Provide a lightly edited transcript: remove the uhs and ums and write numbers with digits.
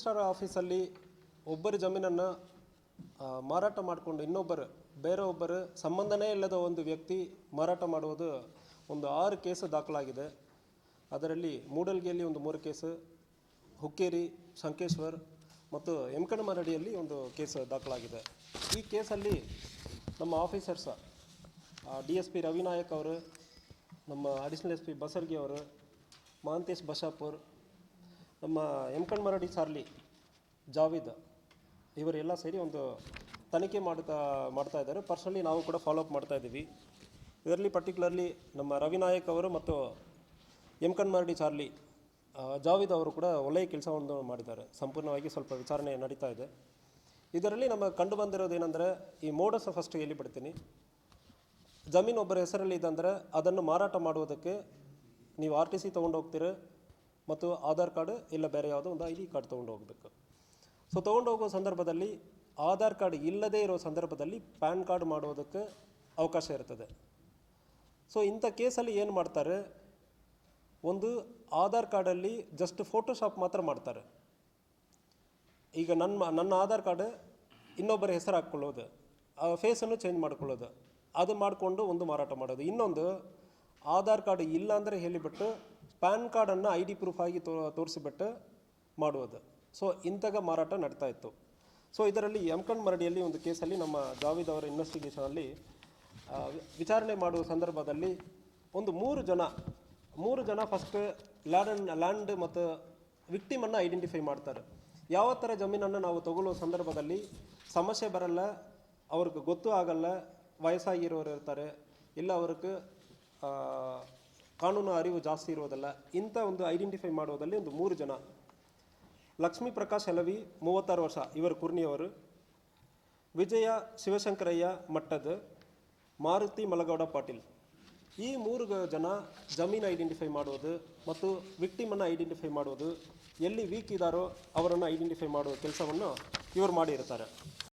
Registrar ಆಫೀಸಲ್ಲಿ ಒಬ್ಬರ ಜಮೀನನ್ನು ಮಾರಾಟ ಮಾಡಿಕೊಂಡು ಬೇರೆ ಒಬ್ಬರು ಸಂಬಂಧನೇ ಇಲ್ಲದ ಒಂದು ವ್ಯಕ್ತಿ ಮಾರಾಟ ಮಾಡುವುದು ಒಂದು 6 ಕೇಸು ದಾಖಲಾಗಿದೆ. ಅದರಲ್ಲಿ ಮೂಡಲ್ಗಿಯಲ್ಲಿ ಒಂದು 3 ಕೇಸು, ಹುಕ್ಕೇರಿ, ಸಂಕೇಶ್ವರ್ ಮತ್ತು ಎಮ್ಕಣಮರಡಿಯಲ್ಲಿ ಒಂದು ಕೇಸು ದಾಖಲಾಗಿದೆ. ಈ ಕೇಸಲ್ಲಿ ನಮ್ಮ ಆಫೀಸರ್ಸ DSP ರವಿನಾಯಕ್ ಅವರು, ನಮ್ಮ ಅಡಿಷನಲ್ SP ಬಸರ್ಗಿ ಅವರು, ಮಹಾಂತೇಶ್ ಬಶಾಪುರ್, ನಮ್ಮ ಎಮ್ಕಣಮರಡಿ ಚಾರ್ಲಿ ಜಾವಿದ್ ಇವರೆಲ್ಲ ಸೇರಿ ಒಂದು ತನಿಖೆ ಮಾಡ್ತಾ ಇದ್ದಾರೆ. ಪರ್ಸನಲಿ ನಾವು ಕೂಡ ಫಾಲೋಅಪ್ ಮಾಡ್ತಾ ಇದ್ದೀವಿ. ಇದರಲ್ಲಿ ಪರ್ಟಿಕ್ಯುಲರ್ಲಿ ನಮ್ಮ ರವಿನಾಯಕ್ ಅವರು ಮತ್ತು ಎಮ್ಕಣಮರಡಿ ಚಾರ್ಲಿ ಜಾವಿದ್ ಅವರು ಕೂಡ ಒಳ್ಳೆಯ ಕೆಲಸವನ್ನು ಮಾಡಿದ್ದಾರೆ. ಸಂಪೂರ್ಣವಾಗಿ ಸ್ವಲ್ಪ ವಿಚಾರಣೆ ನಡೀತಾ ಇದೆ. ಇದರಲ್ಲಿ ನಮಗೆ ಕಂಡು ಬಂದಿರೋದು ಏನಂದರೆ, ಈ ಮೋಡಸ್ ಫಸ್ಟ್ ಎಲ್ಲಿ ಬಿಡ್ತೀನಿ, ಜಮೀನು ಒಬ್ಬರ ಹೆಸರಲ್ಲಿ ಇದ್ದಂದರೆ ಅದನ್ನು ಮಾರಾಟ ಮಾಡುವುದಕ್ಕೆ ನೀವು RTC ತೊಗೊಂಡು ಹೋಗ್ತೀರಿ ಮತ್ತು ಆಧಾರ್ ಕಾರ್ಡ್ ಇಲ್ಲ ಬೇರೆ ಯಾವುದೋ ಒಂದು ID ಕಾರ್ಡ್ ತೊಗೊಂಡು ಹೋಗಬೇಕು. ಸೊ ತೊಗೊಂಡು ಹೋಗೋ ಸಂದರ್ಭದಲ್ಲಿ ಆಧಾರ್ ಕಾರ್ಡ್ ಇಲ್ಲದೇ ಇರೋ ಸಂದರ್ಭದಲ್ಲಿ ಪ್ಯಾನ್ ಕಾರ್ಡ್ ಮಾಡೋದಕ್ಕೆ ಅವಕಾಶ ಇರ್ತದೆ. ಸೊ ಇಂಥ ಕೇಸಲ್ಲಿ ಏನು ಮಾಡ್ತಾರೆ, ಒಂದು ಆಧಾರ್ ಕಾರ್ಡಲ್ಲಿ ಜಸ್ಟ್ ಫೋಟೋಶಾಪ್ ಮಾತ್ರ ಮಾಡ್ತಾರೆ. ಈಗ ನನ್ನ ಆಧಾರ್ ಕಾರ್ಡ್ ಇನ್ನೊಬ್ಬರ ಹೆಸರು ಹಾಕ್ಕೊಳ್ಳೋದು, ಆ ಫೇಸನ್ನು ಚೇಂಜ್ ಮಾಡ್ಕೊಳ್ಳೋದು, ಅದು ಮಾಡಿಕೊಂಡು ಒಂದು ಮಾರಾಟ ಮಾಡೋದು. ಇನ್ನೊಂದು ಆಧಾರ್ ಕಾರ್ಡ್ ಇಲ್ಲ ಅಂದರೆ ಹೇಳಿಬಿಟ್ಟು ಪ್ಯಾನ್ ಕಾರ್ಡನ್ನು ID ಪ್ರೂಫ್ ಆಗಿ ತೋರಿಸಿಬಿಟ್ಟು ಮಾಡುವುದು. ಸೊ ಇಂಥಗ ಮಾರಾಟ ನಡೀತಾ ಇತ್ತು. ಸೊ ಇದರಲ್ಲಿ ಎಮ್ಕಣಮರಡಿಯಲ್ಲಿ ಒಂದು ಕೇಸಲ್ಲಿ ನಮ್ಮ ಜಾವಿದ್ ಅವರ ಇನ್ವೆಸ್ಟಿಗೇಷನಲ್ಲಿ ವಿಚಾರಣೆ ಮಾಡುವ ಸಂದರ್ಭದಲ್ಲಿ ಒಂದು 3 ಜನ ಫಸ್ಟ್ ಲ್ಯಾಂಡ್ ಮತ್ತು ವಿಕ್ಟಿಮನ್ನು ಐಡೆಂಟಿಫೈ ಮಾಡ್ತಾರೆ. ಯಾವ ಥರ ಜಮೀನನ್ನು ನಾವು ತಗೊಳ್ಳೋ ಸಂದರ್ಭದಲ್ಲಿ ಸಮಸ್ಯೆ ಬರಲ್ಲ, ಅವ್ರಿಗೆ ಗೊತ್ತೂ ಆಗಲ್ಲ, ವಯಸ್ಸಾಗಿರೋರು ಇರ್ತಾರೆ, ಇಲ್ಲ ಅವ್ರಿಗೆ ಕಾನೂನು ಅರಿವು ಜಾಸ್ತಿ ಇರೋದಲ್ಲ. ಇಂಥ ಒಂದು ಐಡೆಂಟಿಫೈ ಮಾಡೋದಲ್ಲಿ ಒಂದು 3 ಜನ, ಲಕ್ಷ್ಮೀ ಪ್ರಕಾಶ್ ಎಲವಿ 36 ವರ್ಷ, ಇವರು ಕುರ್ನಿಯವರು, ವಿಜಯ ಶಿವಶಂಕರಯ್ಯ ಮಟ್ಟದ, ಮಾರುತಿ ಮಲಗೌಡ ಪಾಟೀಲ್, ಈ 3 ಜನ ಜಮೀನು ಐಡೆಂಟಿಫೈ ಮಾಡೋದು ಮತ್ತು ವಿಕ್ಟಿಮನ್ನು ಐಡೆಂಟಿಫೈ ಮಾಡೋದು, ಎಲ್ಲಿ ವೀಕ್ ಇದ್ದಾರೋ ಅವರನ್ನು ಐಡೆಂಟಿಫೈ ಮಾಡುವ ಕೆಲಸವನ್ನು ಇವರು ಮಾಡಿರ್ತಾರೆ.